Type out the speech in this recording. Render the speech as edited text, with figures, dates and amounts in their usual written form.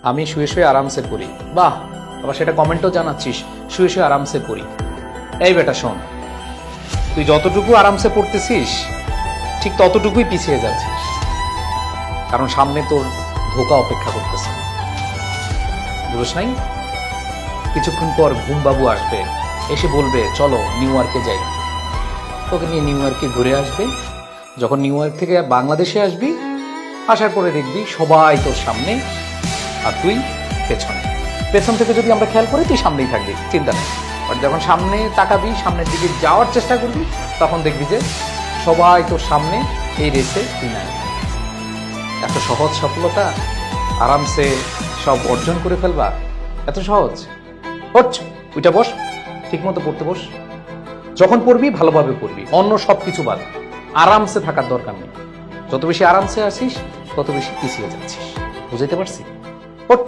আমি শুয়ে শুয়ে আরামসে পড়ি। বাহ, আবার সেটা কমেন্টও জানাচ্ছিস, শুয়ে শুয়ে আরামসে পড়ি। এই বেটা শোন, তুই যতটুকু আরামসে পড়তেছিস ঠিক ততটুকুই পিছিয়ে যাচ্ছিস, কারণ সামনে তোর ধোঁকা অপেক্ষা করতেছে। বুঝছ নাই? কিছুক্ষণ পর ঘুমবাবু আসবে, এসে বলবে চলো নিউ ইয়র্কে যাই। তোকে নিয়ে নিউ ইয়র্কে ঘুরে আসবে। যখন নিউ ইয়র্ক থেকে বাংলাদেশে আসবি, আসার পরে দেখবি সবাই তোর সামনে আর তুই পেছনে। পেছন থেকে যদি আমরা খেয়াল করি তুই সামনেই থাকবি, চিন্তা নেই। আর যখন সামনে তাকাবি, সামনের দিকে যাওয়ার চেষ্টা করবি, তখন দেখবি যে সবাই তোর সামনে, এই রেসে তুই নাই। এত সহজ সফলতা, আরামসে সব অর্জন করে ফেলবা, এত সহজ। হট, ওইটা বস, ঠিক মতো পড়তে বস। যখন পড়বি ভালোভাবে পড়বি, অন্য সব কিছু বাদ। আরামসে থাকার দরকার নেই। যত বেশি আরামসে আসিস তত বেশি পিছিয়ে যাচ্ছিস। বুঝাইতে পারছি? হট।